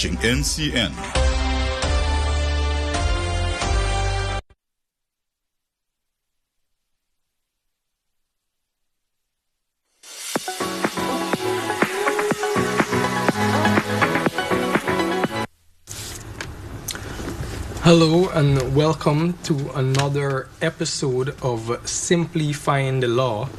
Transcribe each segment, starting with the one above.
watching NCN. Hello and welcome to another episode of Simplifying the Law.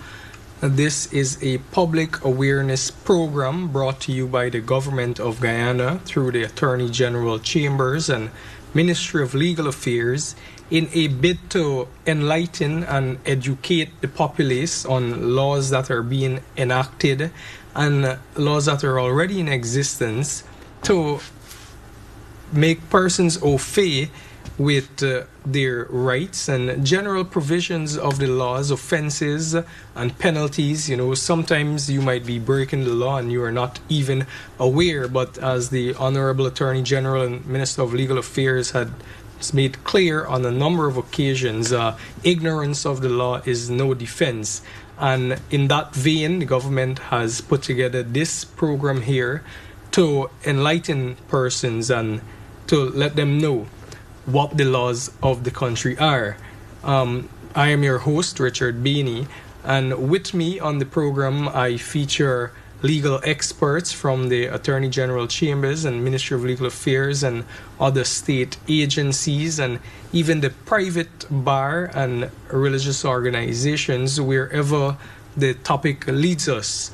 This is a public awareness program brought to you by the Government of Guyana through the Attorney General Chambers and Ministry of Legal Affairs in a bid to enlighten and educate the populace on laws that are being enacted and laws that are already in existence to make persons au fait with their rights and general provisions of the laws, offenses and penalties. You know, sometimes you might be breaking the law and you are not even aware, but as the Honorable Attorney General and Minister of Legal Affairs had made clear on a number of occasions, ignorance of the law is no defense. And in that vein, the government has put together this program here to enlighten persons and to let them know what the laws of the country are. I am your host, Richard Bainey, and with me on the program, I feature legal experts from the Attorney General Chambers and Ministry of Legal Affairs and other state agencies and even the private bar and religious organizations, wherever the topic leads us.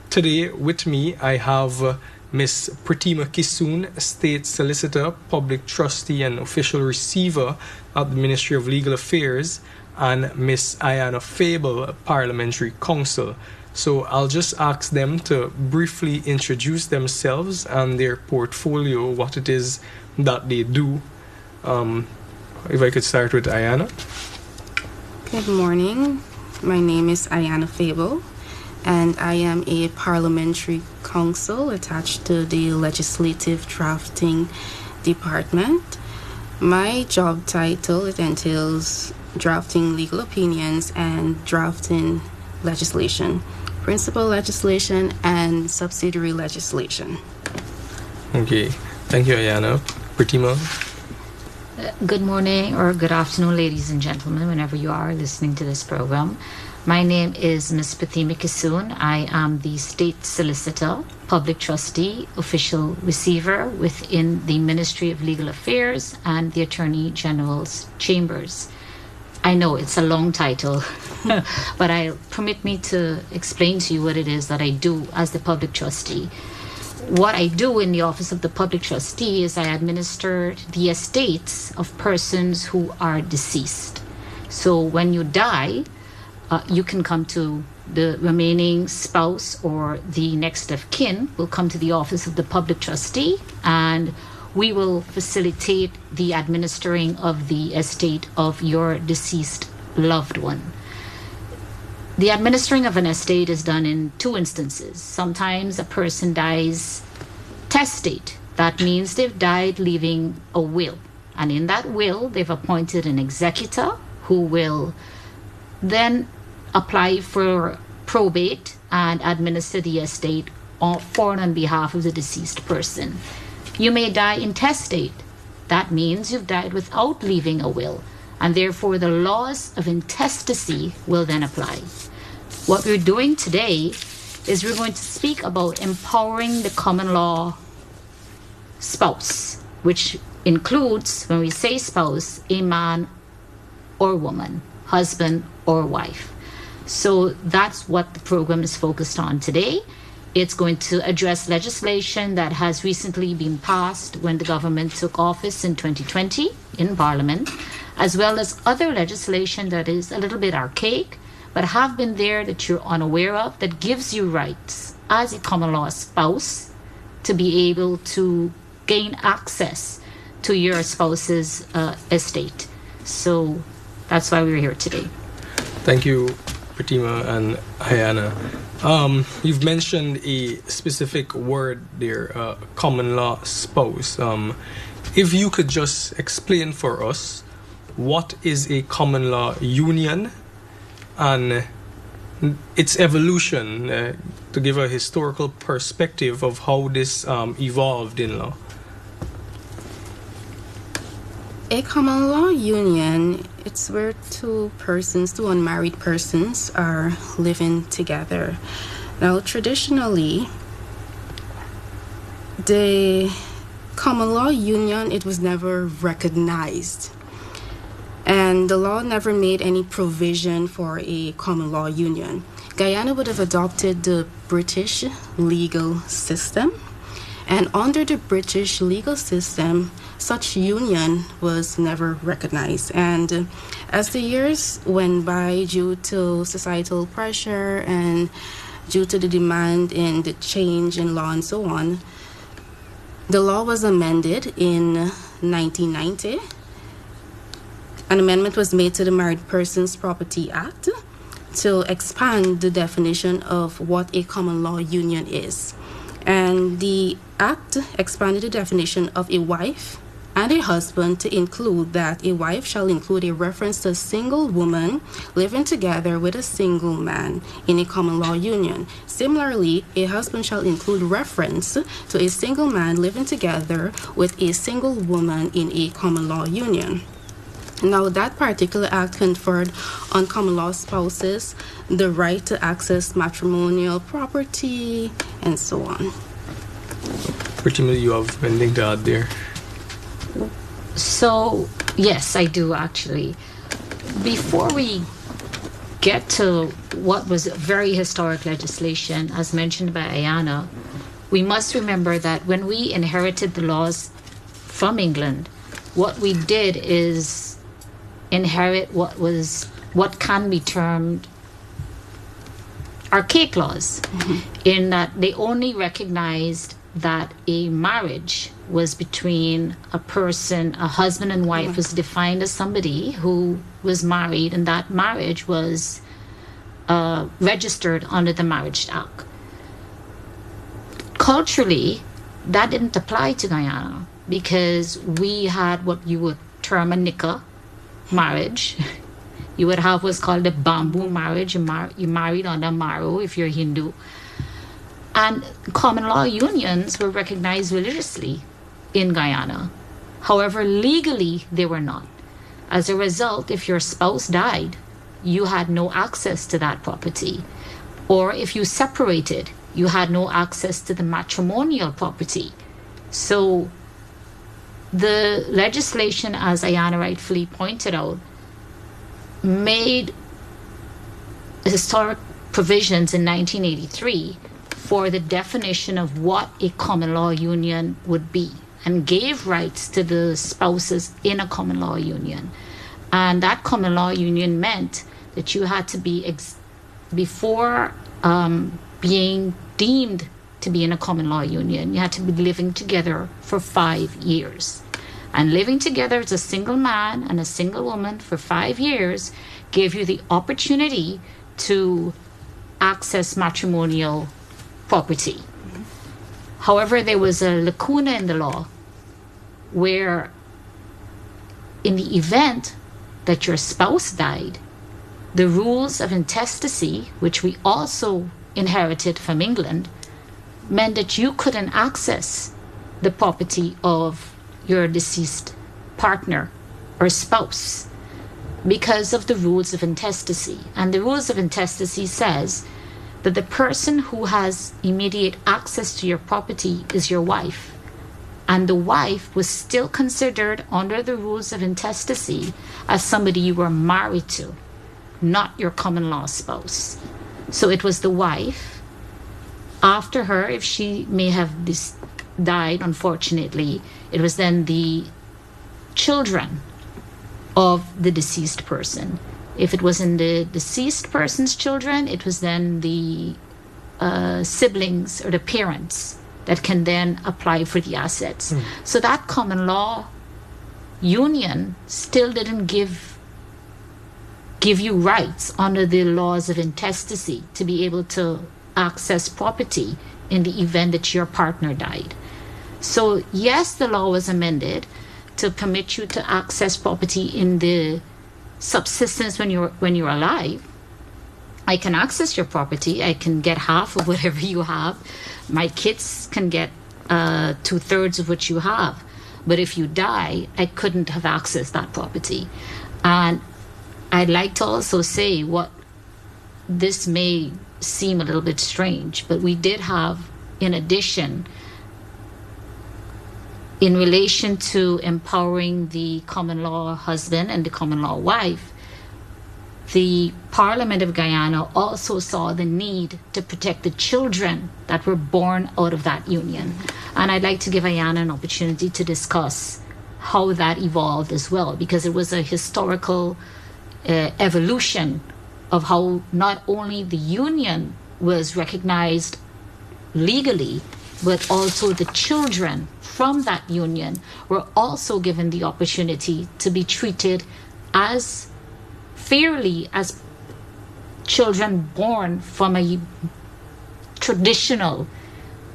Today with me, I have Ms. Pratima Kisoon, State Solicitor, Public Trustee and Official Receiver at the Ministry of Legal Affairs, and Ms. Ayana Fable, Parliamentary Counsel. So I'll just ask them to briefly introduce themselves and their portfolio, what it is that they do. If I could start with Ayana. Good morning. My name is Ayana Fable, and I am a parliamentary counsel attached to the Legislative Drafting Department. My job title, it entails drafting legal opinions and drafting legislation, principal legislation and subsidiary legislation. Okay, thank you, Ayana. Pratima. Good morning or good afternoon, ladies and gentlemen, whenever you are listening to this program. My name is Ms. Pratima Kisoon. I am the State Solicitor, Public Trustee, Official Receiver within the Ministry of Legal Affairs and the Attorney General's Chambers. I know it's a long title, but permit me to explain to you what it is that I do as the Public Trustee. What I do in the Office of the Public Trustee is I administer the estates of persons who are deceased. So when you die, you can come to the remaining spouse or the next of kin will come to the Office of the Public Trustee, and we will facilitate the administering of the estate of your deceased loved one. The administering of an estate is done in two instances. Sometimes a person dies testate. That means they've died leaving a will. And in that will, they've appointed an executor who will then apply for probate and administer the estate for and on behalf of the deceased person. You may die intestate. That means you've died without leaving a will, and therefore the laws of intestacy will then apply. What we're doing today is we're going to speak about empowering the common law spouse, which includes, when we say spouse, a man or woman, husband or wife. So that's what the program is focused on today. It's going to address legislation that has recently been passed when the government took office in 2020 in Parliament, as well as other legislation that is a little bit archaic, but have been there that you're unaware of, that gives you rights as a common law spouse to be able to gain access to your spouse's estate. So that's why we're here today. Thank you, Pratima and Ayana. You've mentioned a specific word there, common law spouse. If you could just explain for us, what is a common law union and its evolution, to give a historical perspective of how this evolved in law. A common law union, it's where two unmarried persons are living together. Now, traditionally, the common law union, it was never recognized. And the law never made any provision for a common law union. Guyana would have adopted the British legal system. And under the British legal system, such union was never recognized. And as the years went by, due to societal pressure and due to the demand and the change in law and so on, the law was amended in 1990. An amendment was made to the Married Persons Property Act to expand the definition of what a common law union is. And the act expanded the definition of a wife and a husband to include that a wife shall include a reference to a single woman living together with a single man in a common law union. Similarly, a husband shall include reference to a single man living together with a single woman in a common law union. Now, that particular act conferred on common law spouses the right to access matrimonial property and so on. Pretty much you have anything to add there? So, yes, I do actually. Before we get to what was very historic legislation, as mentioned by Ayana, we must remember that when we inherited the laws from England, what we did is inherit what can be termed archaic laws, in that they only recognized that a marriage was between a person, a husband and wife was defined as somebody who was married, and that marriage was registered under the Marriage Act. Culturally, that didn't apply to Guyana because we had what you would term a nikah marriage. You would have what's called a bamboo marriage. You married under Maro if you're Hindu. And common law unions were recognized religiously in Guyana. However, legally, they were not. As a result, if your spouse died, you had no access to that property. Or if you separated, you had no access to the matrimonial property. So the legislation, as Ayana rightfully pointed out, made historic provisions in 1983 for the definition of what a common law union would be, and gave rights to the spouses in a common law union. And that common law union meant that you had to be, before being deemed to be in a common law union, you had to be living together for 5 years. And living together as a single man and a single woman for 5 years gave you the opportunity to access matrimonial property. However, there was a lacuna in the law where, in the event that your spouse died, the rules of intestacy, which we also inherited from England, meant that you couldn't access the property of your deceased partner or spouse because of the rules of intestacy. And the rules of intestacy says that the person who has immediate access to your property is your wife. And the wife was still considered under the rules of intestacy as somebody you were married to, not your common law spouse. So it was the wife. After her, if she may have died, unfortunately, it was then the children of the deceased person. If it was in the deceased person's children, it was then the siblings or the parents that can then apply for the assets. So that common law union still didn't give you rights under the laws of intestacy to be able to access property in the event that your partner died. So yes, the law was amended to permit you to access property in the subsistence when you're alive. I can access your property. I can get half of whatever you have. My kids can get 2/3 of what you have. But if you die, I couldn't have accessed that property. And I'd like to also say what this may seem a little bit strange, but we did have, in addition, in relation to empowering the common law husband and the common law wife, the Parliament of Guyana also saw the need to protect the children that were born out of that union. And I'd like to give Ayana an opportunity to discuss how that evolved as well, because it was a historical evolution of how not only the union was recognized legally, but also the children from that union were also given the opportunity to be treated as fairly as children born from a traditional,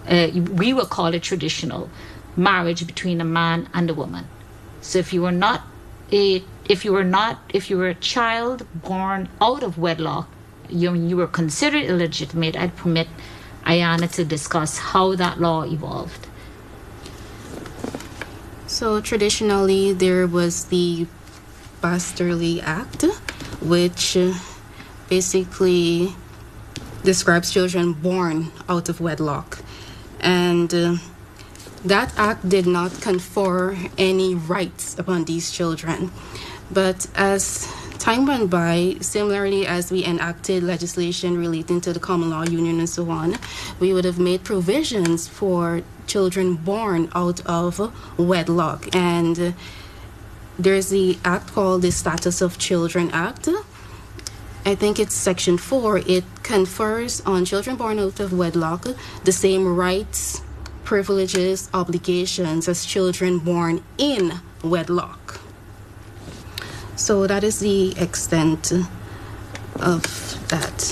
we will call it traditional, marriage between a man and a woman. So if you were a child born out of wedlock, you were considered illegitimate. I'd permit Ayana to discuss how that law evolved. So traditionally, there was the Bastardly Act, which basically describes children born out of wedlock. And that act did not confer any rights upon these children. But as time went by, similarly as we enacted legislation relating to the common law union and so on, we would have made provisions for children born out of wedlock. And there's the act called the Status of Children Act. I think it's Section 4. It confers on children born out of wedlock the same rights, privileges, obligations as children born in wedlock. So that is the extent of that.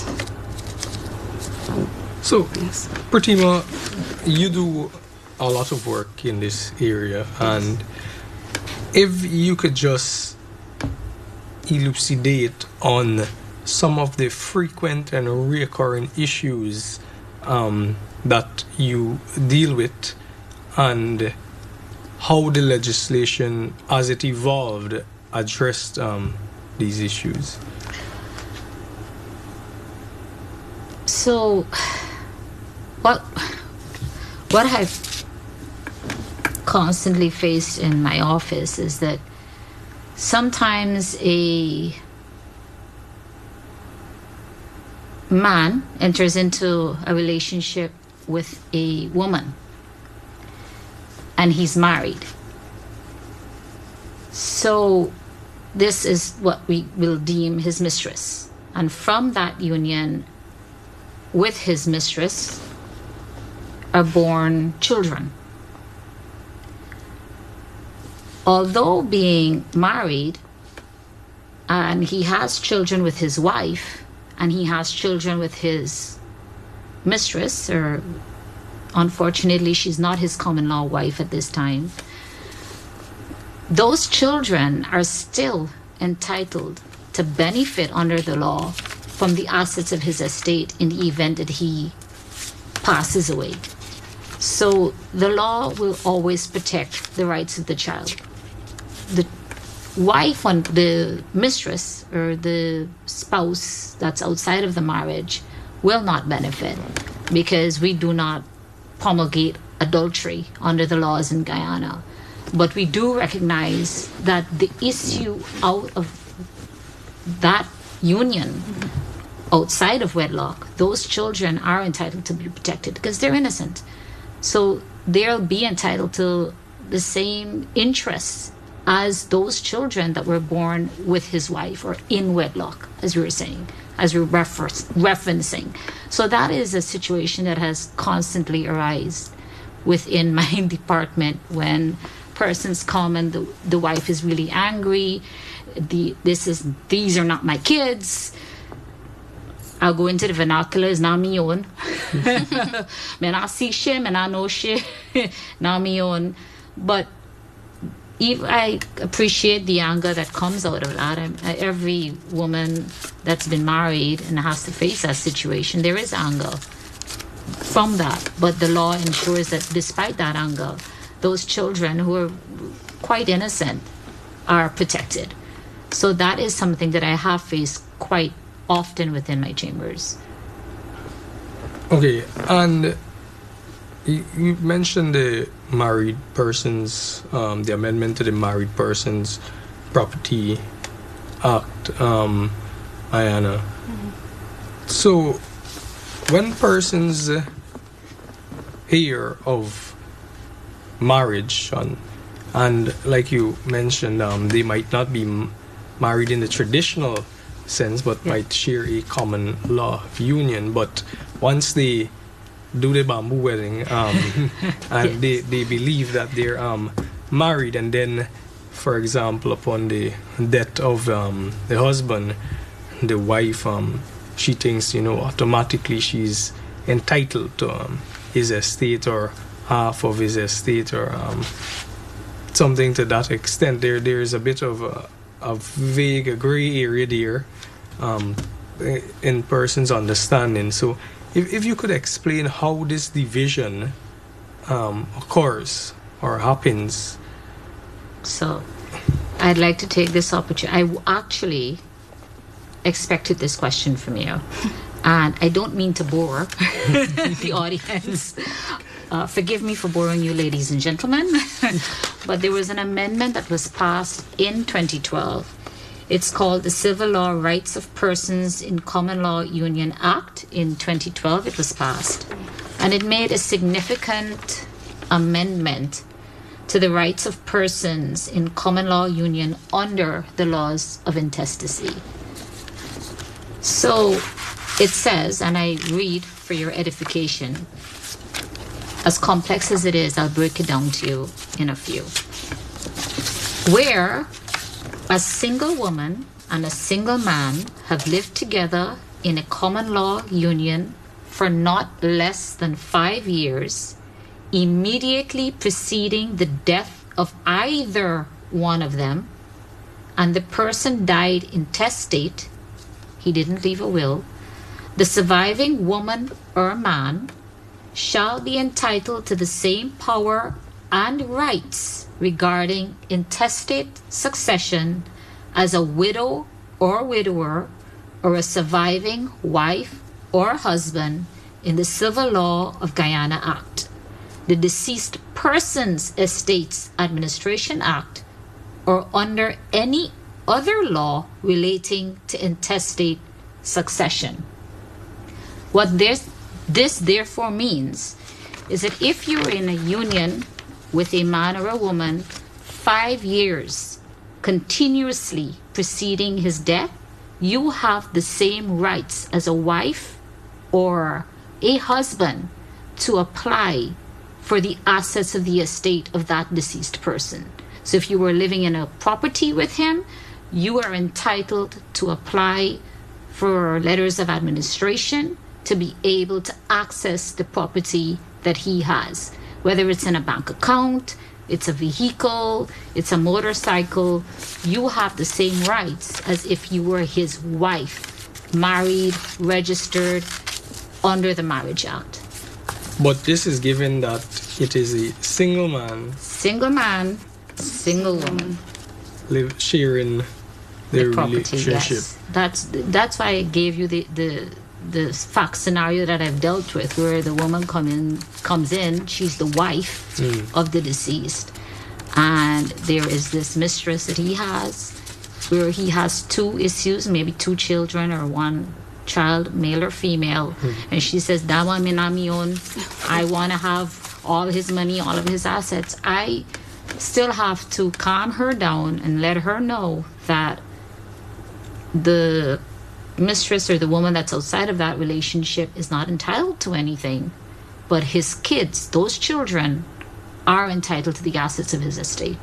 So, Yes. Pratima, you do a lot of work in this area, and if you could just elucidate on some of the frequent and recurring issues that you deal with, and how the legislation, as it evolved, addressed these issues. So, what I've constantly faced in my office is that sometimes a man enters into a relationship with a woman and he's married. So this is what we will deem his mistress. And from that union with his mistress are born children. Although being married, and he has children with his wife, and he has children with his mistress, or unfortunately she's not his common law wife at this time, those children are still entitled to benefit under the law from the assets of his estate in the event that he passes away. So the law will always protect the rights of the child. The wife, on the mistress or the spouse that's outside of the marriage will not benefit, because we do not promulgate adultery under the laws in Guyana. But we do recognize that the issue out of that union outside of wedlock, those children are entitled to be protected because they're innocent. So they'll be entitled to the same interests as those children that were born with his wife or in wedlock, as we were saying, as we were referencing. So that is a situation that has constantly arisen within my department when persons come and the wife is really angry. These are not my kids. I'll go into the vernacular, it's not me own. Man, I see shit, and I know shit, not me own. But I appreciate the anger that comes out of that. Every woman that's been married and has to face that situation, there is anger from that. But the law ensures that despite that anger, those children who are quite innocent are protected. So that is something that I have faced quite often within my chambers. Okay, and you mentioned the married persons, the amendment to the Married Persons Property Act, Ayana. So, when persons hear of marriage, and like you mentioned, they might not be married in the traditional sense, but might share a common law union, but once they do the bamboo wedding, and they believe that they're married, and then, for example, upon the death of the husband, the wife, she thinks, automatically she's entitled to his estate or half of his estate, or something to that extent. There's a bit of a vague, gray area there in person's understanding. So if you could explain how this division occurs or happens. So I'd like to take this opportunity. I actually expected this question from you. And I don't mean to bore the audience. Forgive me for boring you, ladies and gentlemen. But there was an amendment that was passed in 2012. It's called the Civil Law Rights of Persons in Common Law Union Act. In 2012, it was passed. And it made a significant amendment to the rights of persons in common law union under the laws of intestacy. So it says, and I read for your edification, as complex as it is, I'll break it down to you in a few. Where a single woman and a single man have lived together in a common law union for not less than 5 years, immediately preceding the death of either one of them, and the person died intestate, he didn't leave a will, the surviving woman or man shall be entitled to the same power and rights regarding intestate succession as a widow or widower or a surviving wife or husband in the Civil Law of Guyana Act, the Deceased Persons Estates Administration Act, or under any other law relating to intestate succession. What this therefore means is that if you're in a union with a man or a woman 5 years continuously preceding his death, you have the same rights as a wife or a husband to apply for the assets of the estate of that deceased person. So if you were living in a property with him, you are entitled to apply for letters of administration to be able to access the property that he has, whether it's in a bank account, it's a vehicle, it's a motorcycle. You have the same rights as if you were his wife, married, registered under the Marriage Act. But this is given that it is a single man, single woman, sharing their property, relationship. Yes. That's why I gave you the fact scenario that I've dealt with, where the woman comes in, she's the wife of the deceased, and there is this mistress that he has, where he has two issues, maybe two children or one child, male or female, and she says, "Dama minamion, I want to have all his money, all of his assets." I still have to calm her down and let her know that the mistress or the woman that's outside of that relationship is not entitled to anything, but his kids, those children, are entitled to the assets of his estate.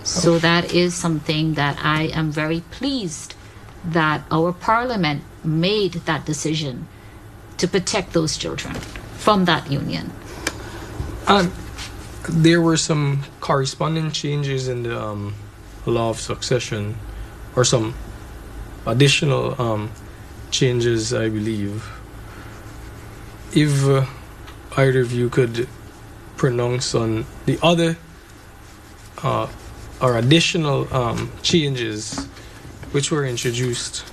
So that is something that I am very pleased that our parliament made that decision to protect those children from that union. And there were some corresponding changes in the law of succession, or some additional changes, I believe. If either of you could pronounce on the other or additional changes which were introduced.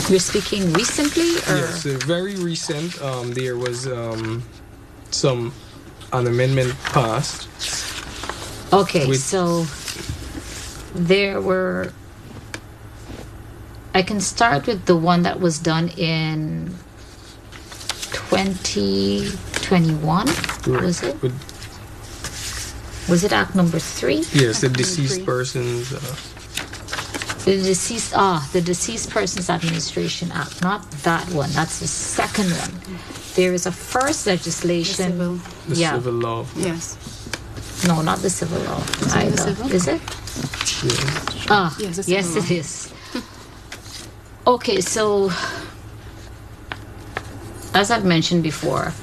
You're speaking recently, or? Yes, very recent. There was an amendment passed. Okay, so there were. I can start with the one that was done in 2021. Right. Was it? Was it Act number 3? Yes, the deceased persons. The Deceased Persons Administration Act, not that one. That's the second one. There is a first legislation. The civil law. Yes. No, not the civil law. Either. Is it? Yes. Yes, it is. Okay, so as I've mentioned before,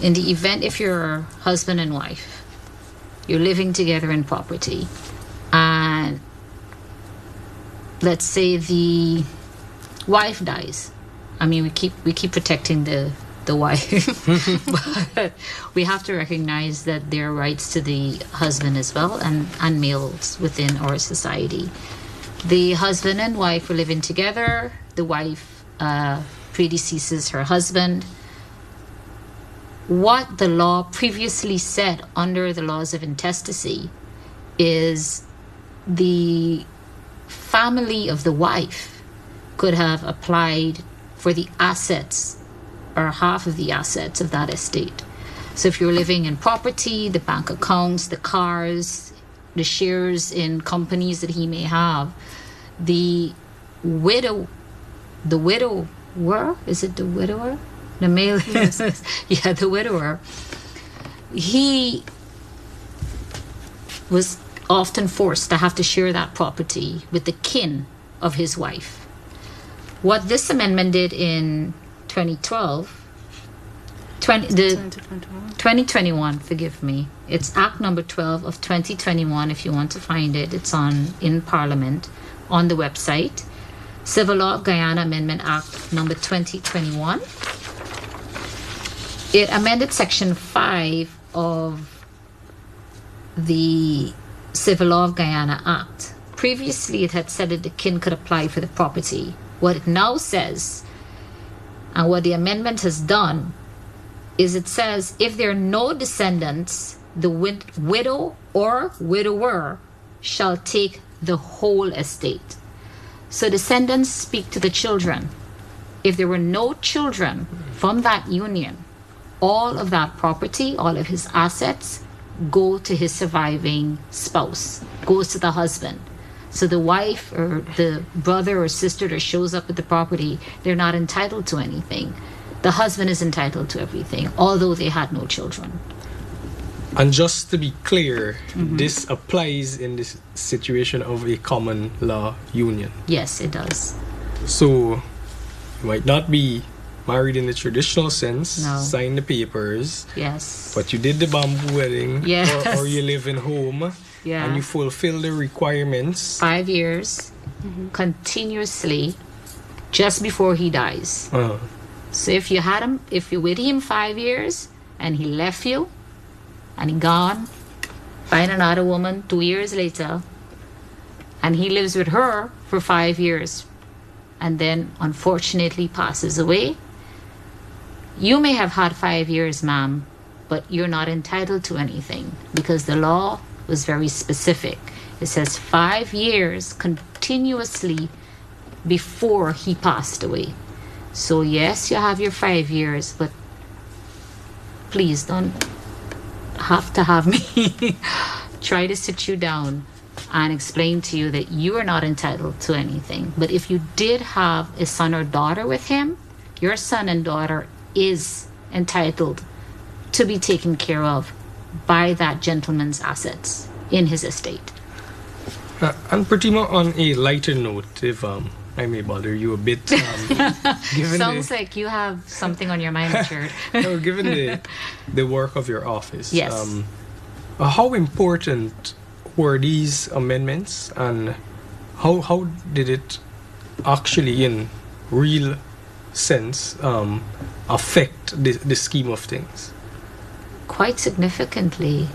in the event if you're husband and wife, you're living together in property, and let's say the wife dies. I mean, we keep protecting the wife, but we have to recognize that there are rights to the husband as well, and males within our society. The husband and wife were living together. The wife predeceases her husband. What the law previously said under the laws of intestacy is the family of the wife could have applied for the assets or half of the assets of that estate. So if you're living in property, the bank accounts, the cars, the shares in companies that he may have, the widower, is it the widower? The male, yes. Yeah, the widower. He was often forced to have to share that property with the kin of his wife. What this amendment did in 2021, forgive me. It's Act number 12 of 2021. If you want to find it, it's in Parliament on the website. Civil Law of Guyana Amendment Act number 2021. It amended Section 5 of the Civil Law of Guyana Act. Previously, it had said that the kin could apply for the property. What it now says, and what the amendment has done, is it says if there are no descendants, the widow or widower shall take the whole estate. So descendants speak to the children. If there were no children from that union, all of that property, all of his assets, go to his surviving spouse, goes to the husband. So the wife or the brother or sister that shows up with the property, they're not entitled to anything. The husband is entitled to everything, although they had no children. And just to be clear, this applies in this situation of a common law union. Yes, it does. So you might not be married in the traditional sense, No. sign the papers, Yes. but you did the bamboo wedding, Yes. or you live in home, Yeah. and you fulfill the requirements. 5 years continuously just before he dies. So if you with him 5 years and he left you and he gone, find another woman 2 years later, and he lives with her for 5 years and then unfortunately passes away, you may have had 5 years, ma'am, but you're not entitled to anything because the law was very specific. It says 5 years continuously before he passed away. So yes, you have your 5 years, but please don't have to have me try to sit you down and explain to you that you are not entitled to anything. But if you did have a son or daughter with him, your son and daughter is entitled to be taken care of by that gentleman's assets in his estate. And pretty much on a lighter note, if I may bother you a bit, given Sounds like you have something on your mind, Richard. given the work of your office, Yes. How important were these amendments, and how did it actually, in real sense, affect the scheme of things? Quite significantly,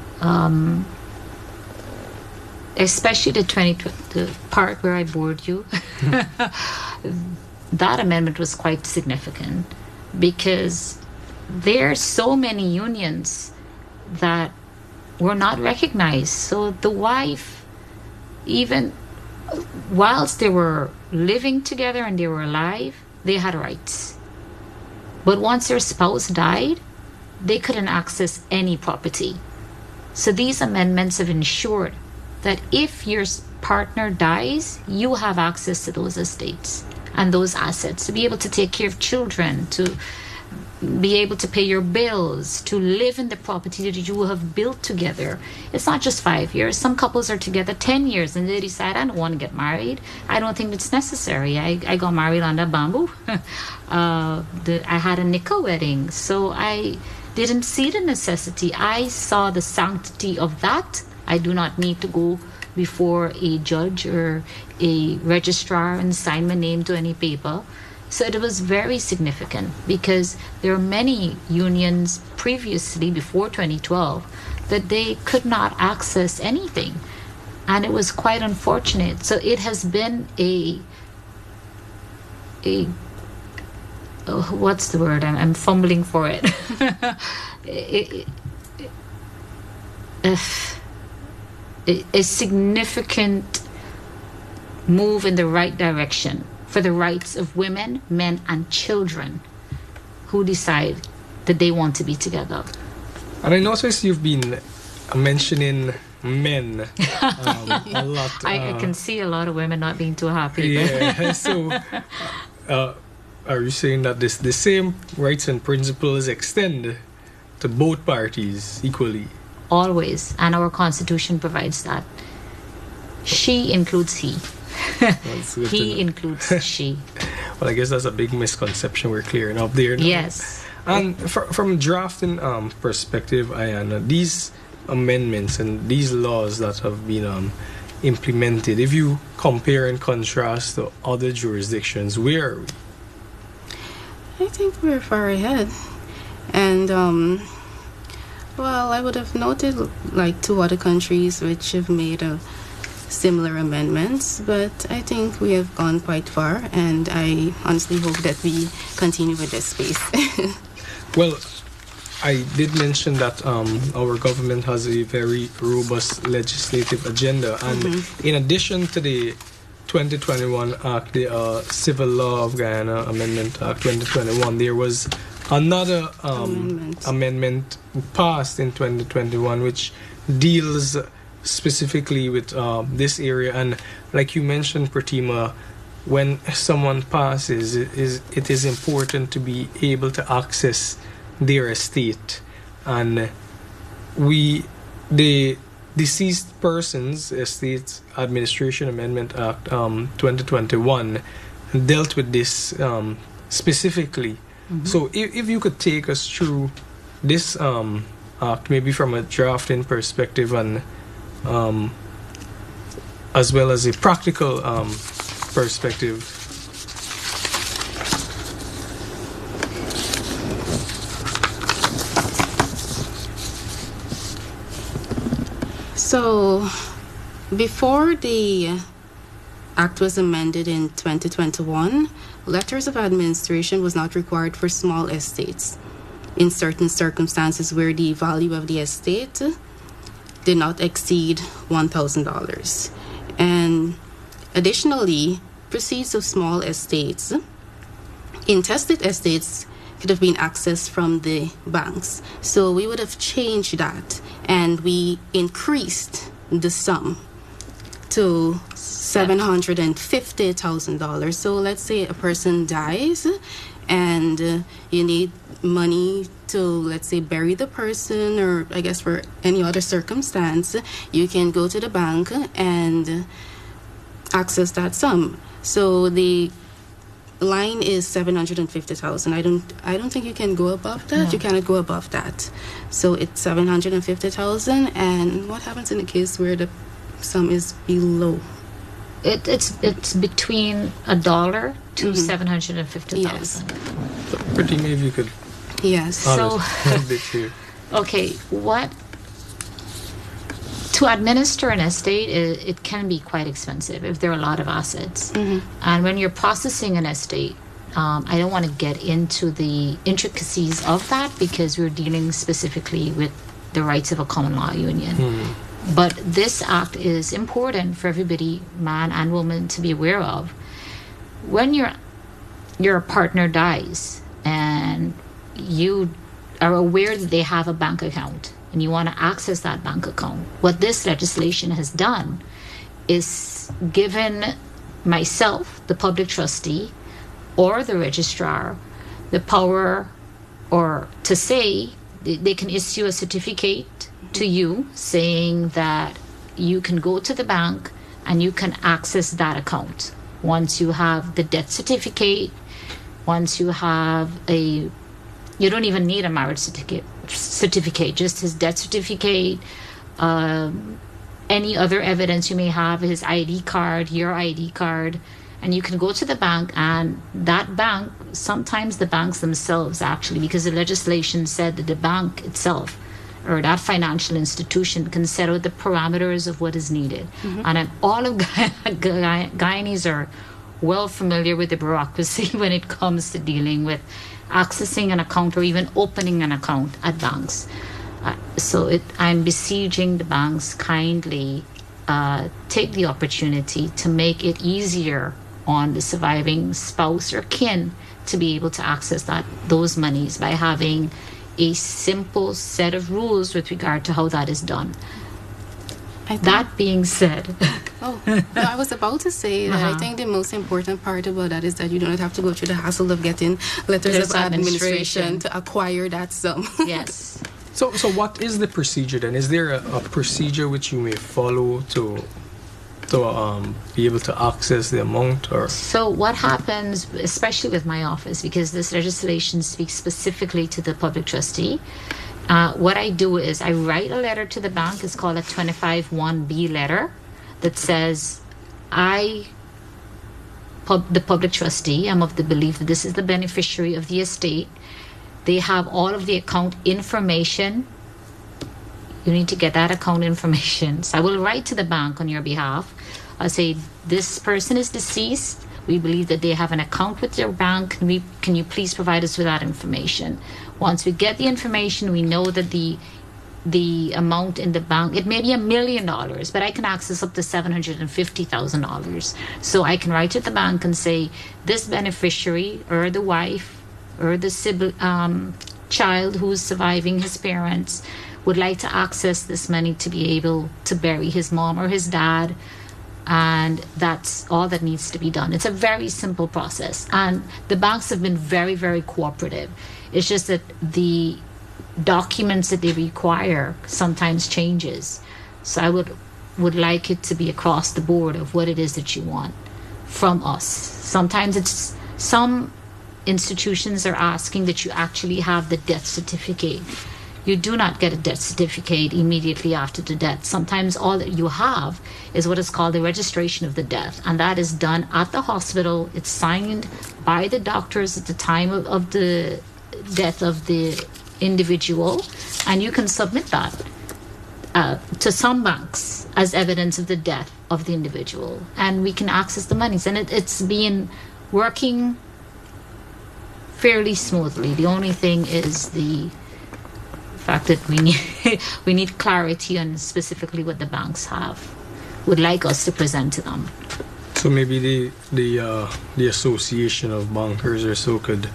especially the part where I bored you. That amendment was quite significant because there are so many unions that were not recognized. So the wife, even whilst they were living together and they were alive, they had rights. But once their spouse died, they couldn't access any property. So these amendments have ensured that if your partner dies, you have access to those estates and those assets to be able to take care of children, to be able to pay your bills, to live in the property that you have built together. It's not just 5 years. Some couples are together 10 years and they decide, I don't want to get married. I don't think it's necessary. I got married under bamboo. I had a nickel wedding. So I didn't see the necessity. I saw the sanctity of that. I do not need to go before a judge or a registrar and sign my name to any paper. So it was very significant because there are many unions previously, before 2012, that they could not access anything. And it was quite unfortunate. So it has been what's the word? I'm fumbling for it. A significant move in the right direction for the rights of women, men, and children who decide that they want to be together. And I noticed you've been mentioning men a lot. I can see a lot of women not being too happy. Yeah. So, are you saying that the same rights and principles extend to both parties equally? Always. And our Constitution provides that. She includes he. He includes she. Well, I guess that's a big misconception we're clearing up there now. Yes. And from drafting perspective, Ayana, these amendments and these laws that have been implemented, if you compare and contrast to other jurisdictions, where are we? I think we're far ahead. And, well, I would have noted like 2 other countries which have made similar amendments, but I think we have gone quite far, and I honestly hope that we continue with this space. Well, I did mention that our government has a very robust legislative agenda, and in addition to the 2021 Act, the Civil Law of Guyana Amendment Act 2021, there was another amendment passed in 2021 which deals specifically with this area. And like you mentioned, Pratima, when someone passes, it is important to be able to access their estate. And the Deceased Persons Estate Administration Amendment Act 2021 dealt with this specifically. So if you could take us through this act, maybe from a drafting perspective, and as well as a practical perspective. So, before the Act was amended in 2021, letters of administration was not required for small estates in certain circumstances where the value of the estate did not exceed $1,000. And additionally, proceeds of small estates, intestate estates, could have been accessed from the banks. So we would have changed that, and we increased the sum to $750,000. So let's say a person dies and you need money to, let's say, bury the person, or I guess for any other circumstance, you can go to the bank and access that sum. So the line is 750,000. I don't think you can go above that. No. You cannot go above that. So it's 750,000. And what happens in the case where the sum is below? It's between $1 to 750,000. Yes. Pretty, maybe you could. Yes. So, a bit here. okay, to administer an estate, it can be quite expensive if there are a lot of assets. And when you're processing an estate, I don't want to get into the intricacies of that because we're dealing specifically with the rights of a common law union. But this act is important for everybody, man and woman, to be aware of. When your partner dies and you are aware that they have a bank account and you want to access that bank account, what this legislation has done is given myself, the public trustee, or the registrar, the power or to say they can issue a certificate to you saying that you can go to the bank and you can access that account. Once you have the death certificate, once you have you don't even need a marriage certificate, just his death certificate, any other evidence you may have, his ID card, your ID card, and you can go to the bank, and that bank, sometimes the banks themselves actually, because the legislation said that the bank itself or that financial institution can set out the parameters of what is needed. And all of Guyanese are well familiar with the bureaucracy when it comes to dealing with accessing an account or even opening an account at banks. So I'm besieging the banks kindly take the opportunity to make it easier on the surviving spouse or kin to be able to access those monies by having a simple set of rules with regard to how that is done. That being said, I was about to say that I think the most important part about that is that you don't have to go through the hassle of getting letters of administration to acquire that sum. Yes. So what is the procedure then? Is there a procedure which you may follow to be able to access the amount? Or so what happens, especially with my office, because this legislation speaks specifically to the public trustee, what I do is I write a letter to the bank. It's called a 25-1B letter that says, the public trustee, I'm of the belief that this is the beneficiary of the estate. They have all of the account information. You need to get that account information. So I will write to the bank on your behalf. I'll say, this person is deceased. We believe that they have an account with your bank. Can you please provide us with that information? Once we get the information, we know that the amount in the bank, it may be $1 million, but I can access up to $750,000. So I can write to the bank and say, this beneficiary or the wife or the child who's surviving his parents would like to access this money to be able to bury his mom or his dad. And that's all that needs to be done. It's a very simple process. And the banks have been very, very cooperative. It's just that the documents that they require sometimes changes. So I would like it to be across the board of what it is that you want from us. Sometimes some institutions are asking that you actually have the death certificate. You do not get a death certificate immediately after the death. Sometimes all that you have is what is called the registration of the death, and that is done at the hospital. It's signed by the doctors at the time of the death of the individual, and you can submit that to some banks as evidence of the death of the individual, and we can access the monies. And it's been working fairly smoothly. The only thing is the fact that we need clarity on specifically what the banks would like us to present to them. So maybe the association of bankers or so could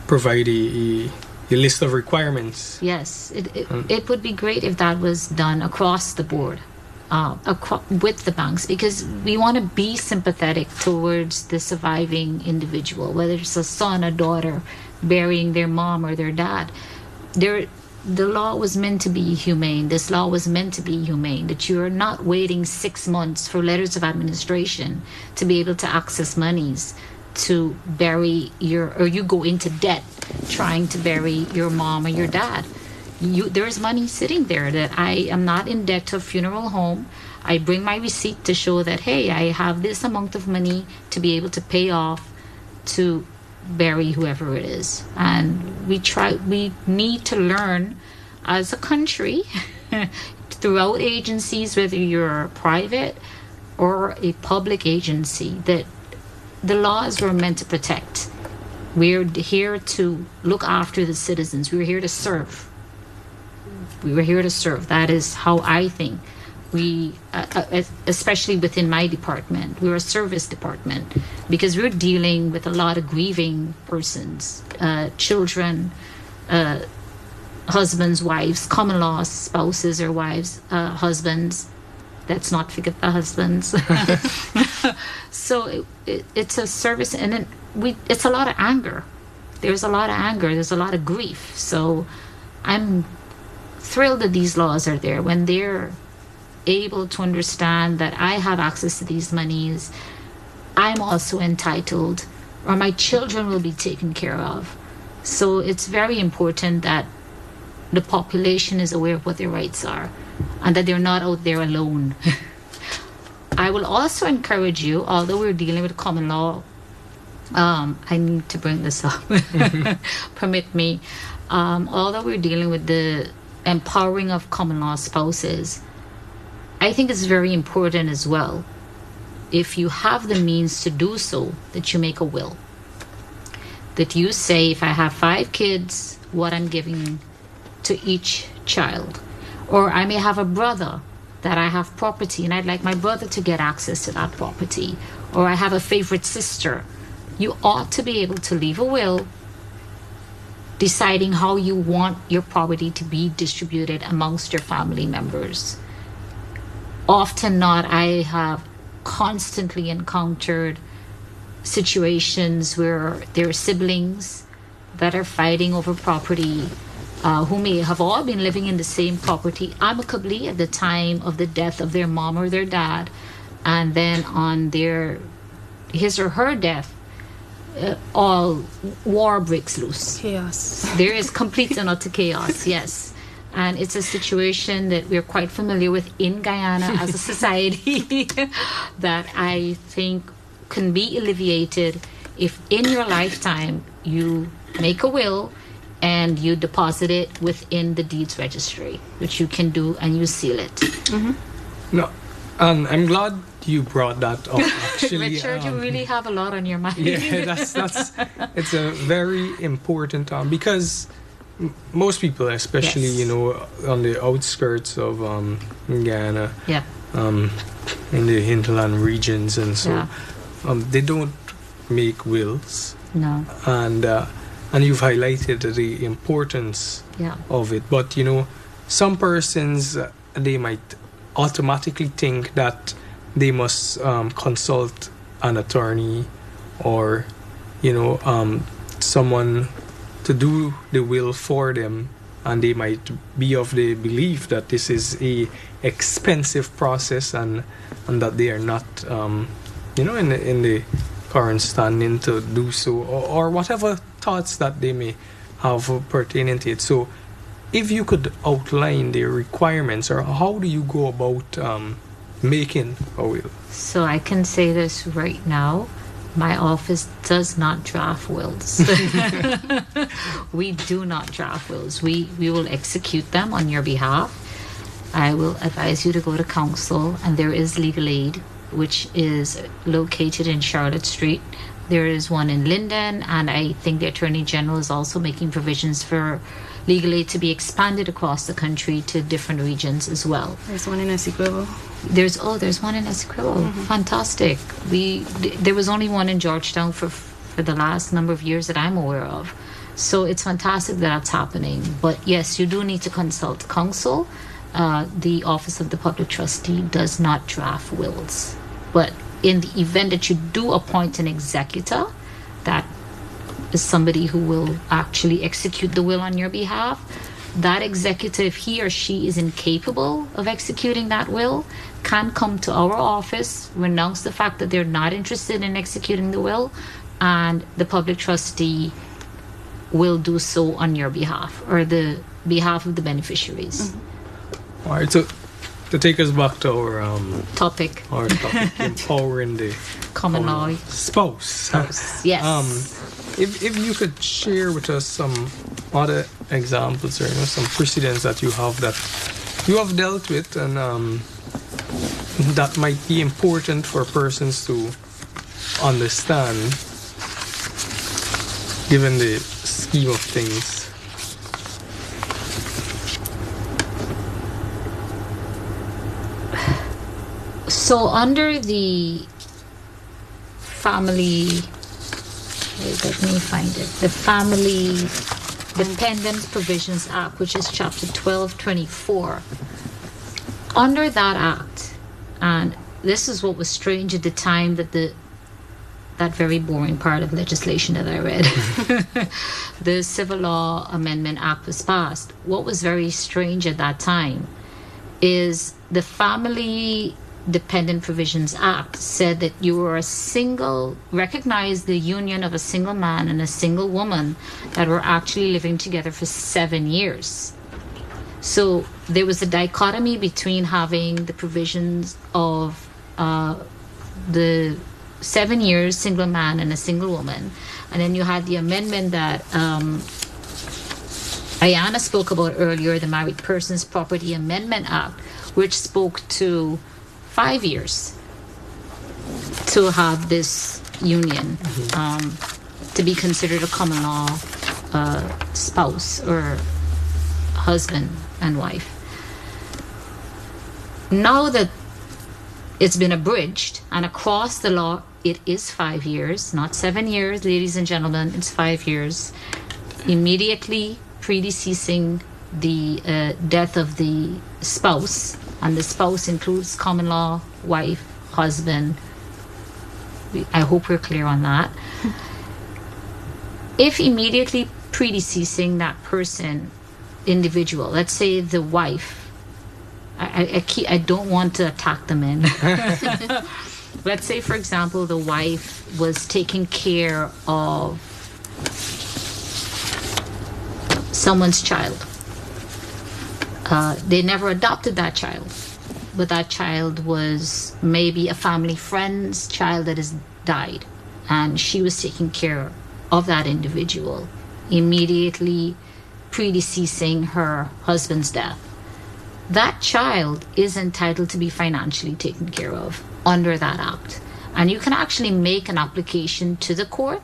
provide a list of requirements. Yes, it would be great if that was done across the board with the banks, because we want to be sympathetic towards the surviving individual, whether it's a son, a daughter burying their mom or their dad. The law was meant to be humane. This law was meant to be humane, that you're not waiting 6 months for letters of administration to be able to access monies. to bury or you go into debt trying to bury your mom or your dad. There's money sitting there that I am not in debt to a funeral home. I bring my receipt to show that, hey, I have this amount of money to be able to pay off to bury whoever it is. And we need to learn as a country throughout agencies, whether you're private or a public agency, that the laws were meant to protect. We're here to look after the citizens. We're here to serve. We were here to serve. That is how I think. We, especially within my department, we're a service department because we're dealing with a lot of grieving persons, children, husbands, wives, common law spouses or wives, husbands. Let's not forget the husbands. So it's a service, and then it's a lot of anger. There's a lot of anger. There's a lot of grief. So I'm thrilled that these laws are there. When they're able to understand that I have access to these monies, I'm also entitled, or my children will be taken care of. So it's very important that the population is aware of what their rights are and that they're not out there alone. I will also encourage you, although we're dealing with common law, I need to bring this up. Permit me. Although we're dealing with the empowering of common law spouses, I think it's very important as well, if you have the means to do so, that you make a will. That you say, if I have 5 kids, what I'm giving to each child. Or I may have a brother that I have property and I'd like my brother to get access to that property. Or I have a favorite sister. You ought to be able to leave a will deciding how you want your property to be distributed amongst your family members. Often not, I have constantly encountered situations where there are siblings that are fighting over property, who may have all been living in the same property amicably at the time of the death of their mom or their dad, and then on his or her death, all war breaks loose. Chaos. There is complete and utter chaos, yes. And it's a situation that we're quite familiar with in Guyana as a society that I think can be alleviated if in your lifetime you make a will and you deposit it within the deeds registry, which you can do, and you seal it. Mm-hmm. No, and I'm glad you brought that up. Actually, Richard, you really have a lot on your mind. Yeah, that's it's a very important because most people, especially on the outskirts of Guyana, yeah, in the hinterland regions, and so they don't make wills. No, and you've highlighted the importance of it. But some persons they might automatically think that they must consult an attorney or someone to do the will for them, and they might be of the belief that this is a expensive process and that they are not in the current standing to do so, or whatever thoughts that they may have pertaining to it. So if you could outline the requirements, or how do you go about making a will? So I can say this right now. My office does not draft wills. We do not draft wills. We will execute them on your behalf. I will advise you to go to counsel, and there is legal aid, which is located in Charlotte Street. There is one in Linden, and I think the Attorney General is also making provisions for legal aid to be expanded across the country to different regions as well. There's one in Essequibo. There's one in Essequibo. Mm-hmm. Fantastic. There was only one in Georgetown for the last number of years that I'm aware of. So it's fantastic that that's happening. But yes, you do need to consult counsel. The Office of the Public Trustee does not draft wills. But in the event that you do appoint an executor, that is somebody who will actually execute the will on your behalf, that executor, if he or she is incapable of executing that will, can come to our office, renounce the fact that they're not interested in executing the will, and the public trustee will do so on your behalf or the behalf of the beneficiaries. All right, so to take us back to our Topic. empowering the Common law. spouse. Yes. If you could share with us some other examples or some precedents that you have dealt with and that might be important for persons to understand given the scheme of things. So under the family, let me find it. The Family Dependent Provisions Act, which is Chapter 1224. Under that act, and this is what was strange at the time that that very boring part of legislation that I read, the Civil Law Amendment Act was passed. What was very strange at that time is the Family Dependent Provisions Act said that you were recognized the union of a single man and a single woman that were actually living together for 7 years. So there was a dichotomy between having the provisions of the 7 years single man and a single woman, and then you had the amendment that Ayana spoke about earlier, the Married Persons Property Amendment Act, which spoke to 5 years to have this union to be considered a common law spouse or husband and wife. Now that it's been abridged and across the law it is 5 years, not 7 years, ladies and gentlemen, it's 5 years, immediately predeceasing the death of the spouse, and the spouse includes common law, wife, husband. I hope we're clear on that. If immediately predeceasing that person, individual, let's say the wife, I don't want to attack the men. Let's say, for example, the wife was taking care of someone's child. They never adopted that child, but that child was maybe a family friend's child that has died, and she was taking care of that individual, immediately predeceasing her husband's death. That child is entitled to be financially taken care of under that act. And you can actually make an application to the court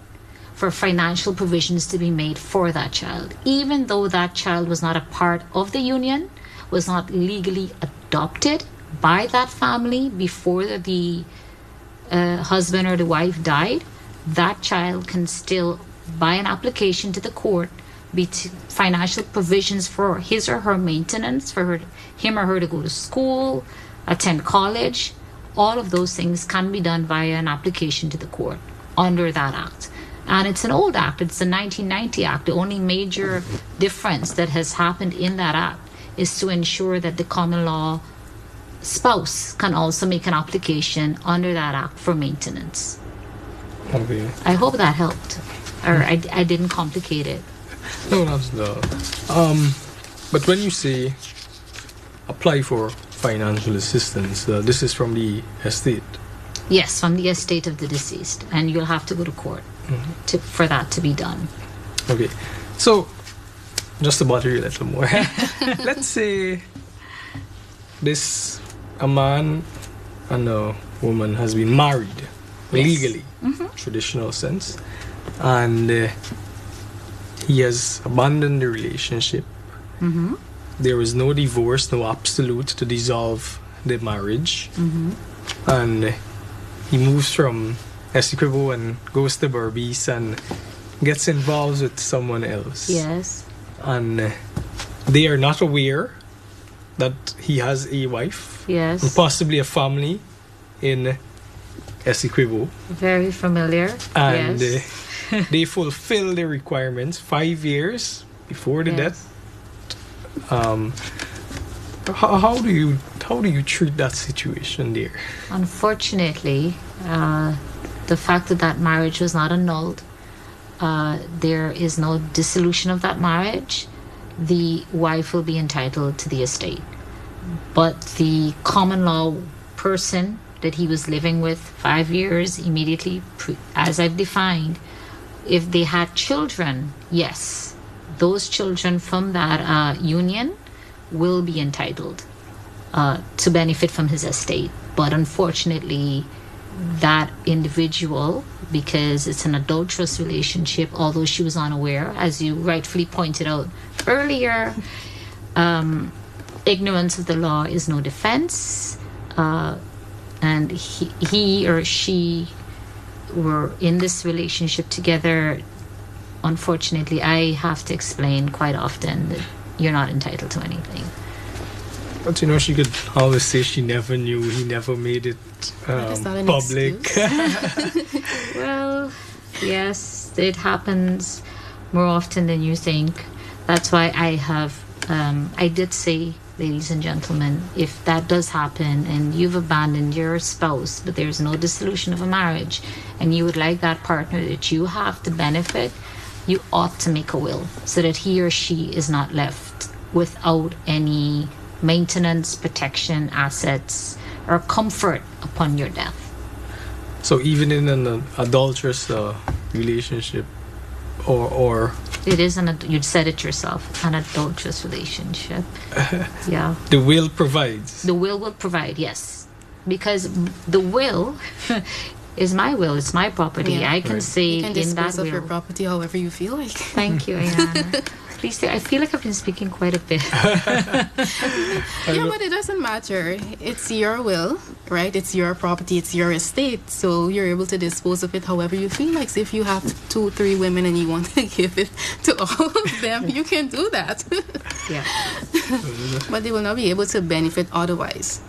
for financial provisions to be made for that child, even though that child was not a part of the union, was not legally adopted by that family before the husband or the wife died. That child can still, by an application to the court, be financial provisions for his or her maintenance, for him or her to go to school, attend college. All of those things can be done via an application to the court under that act. And it's an old act. It's the 1990 Act. The only major difference that has happened in that act is to ensure that the common law spouse can also make an application under that act for maintenance. Okay. I hope that helped, or I didn't complicate it. No, that's not. But when you say apply for financial assistance, this is from the estate. Yes, from the estate of the deceased, and you'll have to go to court for that to be done. Okay, so just to bother you a little more, let's say a man and a woman has been married legally, traditional sense, and he has abandoned the relationship. There is no divorce, no absolute to dissolve the marriage, and he moves from Essequibo and goes to Berbice and gets involved with someone else. Yes. And they are not aware that he has a wife. Yes. And possibly a family in Essequibo. Very familiar. And yes. They fulfill the requirements 5 years before the death. How do you treat that situation there? Unfortunately, the fact that that marriage was not annulled, there is no dissolution of that marriage, the wife will be entitled to the estate. But the common law person that he was living with 5 years immediately, as I've defined, if they had children, yes, those children from that union will be entitled to benefit from his estate. But unfortunately, that individual, because it's an adulterous relationship, although she was unaware, as you rightfully pointed out earlier, ignorance of the law is no defense, and he or she were in this relationship together. Unfortunately, I have to explain quite often that you're not entitled to anything. But you know, she could always say she never knew, he never made it public. Well, yes, it happens more often than you think. That's why I did say, ladies and gentlemen, if that does happen and you've abandoned your spouse, but there's no dissolution of a marriage, and you would like that partner that you have to benefit, you ought to make a will so that he or she is not left without any maintenance, protection, assets, or comfort upon your death. So even in an adulterous relationship, or it is you said it yourself, an adulterous relationship. Yeah. The will provides. The will provide, yes, because the will is my will. It's my property. Yeah. I can say you can in dispose that of will. your property however you feel like. Thank you, Ayana. Please, I feel like I've been speaking quite a bit. Yeah, but it doesn't matter. It's your will, right? It's your property. It's your estate. So you're able to dispose of it however you feel like. So if you have 2-3 women and you want to give it to all of them, you can do that. Yeah. Mm-hmm. But they will not be able to benefit otherwise.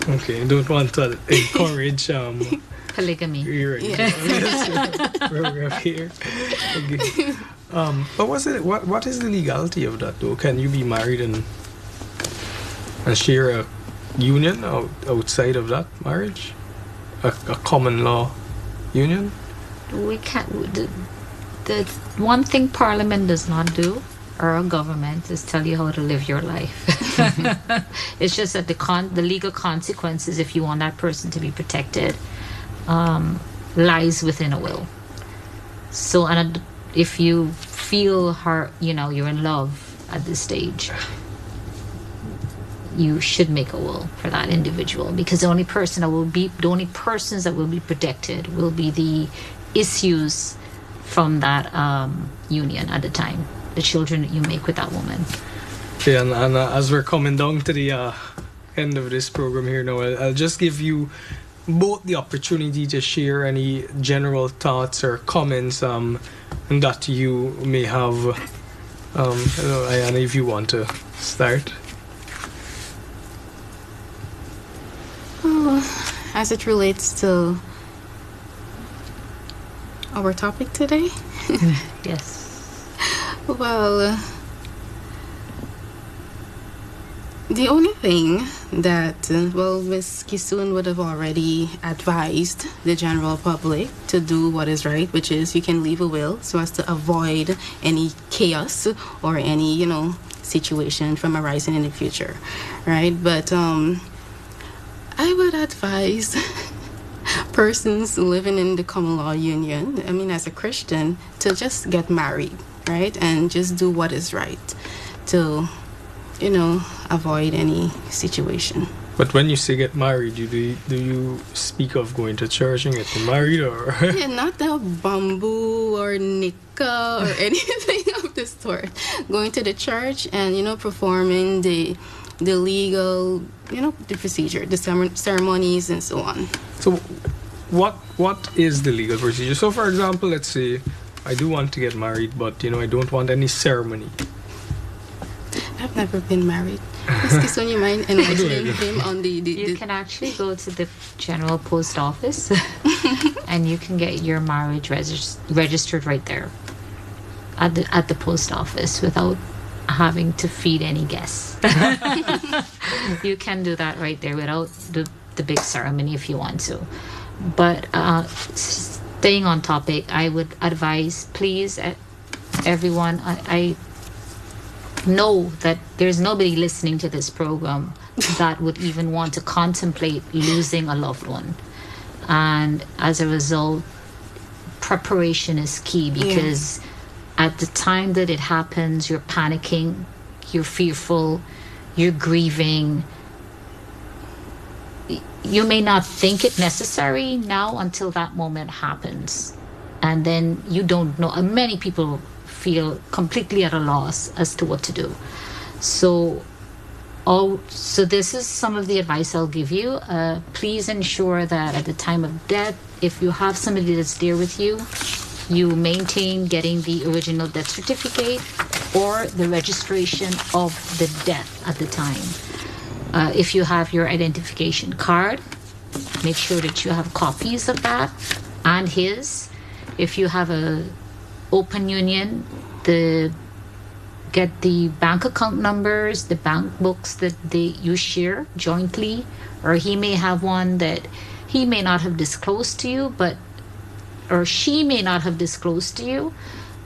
Okay, don't want to encourage polygamy. Program here. Okay. But what is the legality of that though? Can you be married and share a union outside of that marriage? A common law union? We can't. The one thing Parliament does not do, or our government, is tell you how to live your life. It's just that the legal consequences, if you want that person to be protected, lies within a will. So, if you feel you're in love at this stage, you should make a will for that individual, because the only persons that will be protected will be the issues from that union at the time, the children that you make with that woman. Okay, and as we're coming down to the end of this program here now, I'll just give you both the opportunity to share any general thoughts or comments that you may have. Ayana, if you want to start. As it relates to our topic today? Yes. Well, the only thing that, Ms. Kisun would have already advised the general public to do what is right, which is you can leave a will so as to avoid any chaos or any, situation from arising in the future, right? But I would advise persons living in the common law union, as a Christian, to just get married, right? And just do what is right to avoid any situation. But when you say get married, do you speak of going to church and getting married, or? Yeah, not the bamboo or nikah or anything of the sort. Going to the church and performing the legal, the procedure, the ceremonies and so on. So, what is the legal procedure? So, for example, let's say I do want to get married, but I don't want any ceremony. I've never been married. Mr. you mind enlightening him on the... You can actually go to the general post office and you can get your marriage registered right there at the post office without having to feed any guests. You can do that right there without the big ceremony if you want to. But staying on topic, I would advise, please, everyone, I know that there's nobody listening to this program that would even want to contemplate losing a loved one. And as a result, preparation is key, because at the time that it happens, you're panicking, you're fearful, you're grieving. You may not think it necessary now until that moment happens. And then you don't know. And many people feel completely at a loss as to what to do. So this is some of the advice I'll give you. Please ensure that at the time of death, if you have somebody that's there with you, you maintain getting the original death certificate or the registration of the death at the time. If you have your identification card, make sure that you have copies of that and his. If you have a open union, get the bank account numbers, the bank books that you share jointly, or he may have one that he may not have disclosed to you, or she may not have disclosed to you.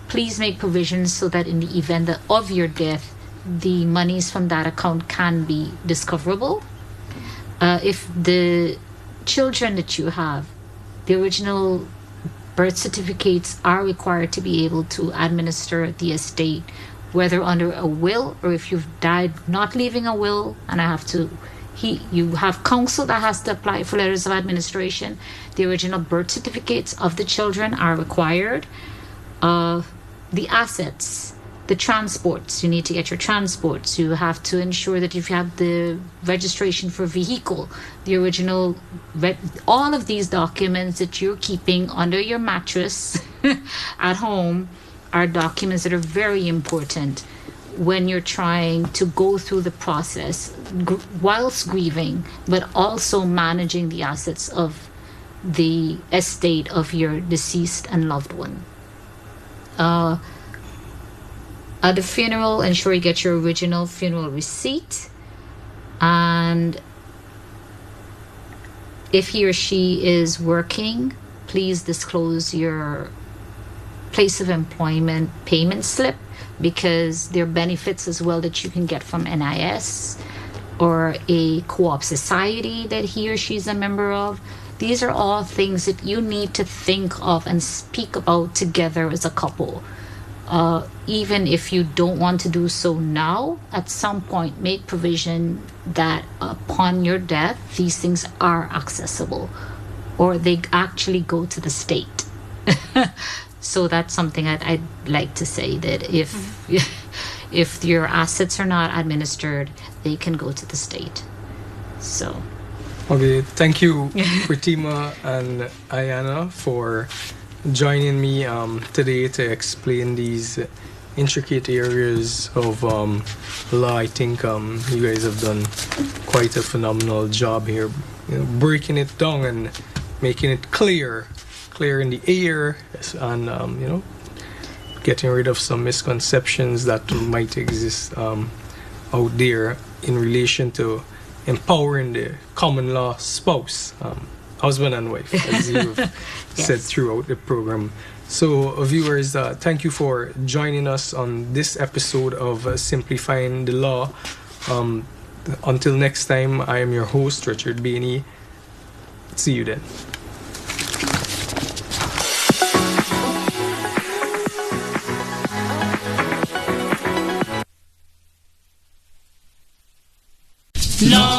Please make provisions so that in the event of your death, the monies from that account can be discoverable. If the children that you have, the original birth certificates are required to be able to administer the estate, whether under a will or if you've died not leaving a will, and you have counsel that has to apply for letters of administration. The original birth certificates of the children are required. The assets, the transports, you need to get your transports. You have to ensure that if you have the registration for vehicle, the original, all of these documents that you're keeping under your mattress at home are documents that are very important when you're trying to go through the process whilst grieving, but also managing the assets of the estate of your deceased and loved one. At the funeral, ensure you get your original funeral receipt. And if he or she is working, please disclose your place of employment payment slip, because there are benefits as well that you can get from NIS or a co-op society that he or she is a member of. These are all things that you need to think of and speak about together as a couple. Even if you don't want to do so now, at some point make provision that upon your death, these things are accessible, or they actually go to the state. So that's something I'd like to say, that if your assets are not administered, they can go to the state. So. Okay, thank you, Pratima and Ayana, for joining me today to explain these intricate areas of law. I think you guys have done quite a phenomenal job here, breaking it down and making it clear in the air, and getting rid of some misconceptions that might exist out there in relation to empowering the common law spouse, husband and wife, as you've said throughout the program. So, viewers, thank you for joining us on this episode of Simplifying the Law. Until next time, I am your host, Richard Bainey. See you then. No.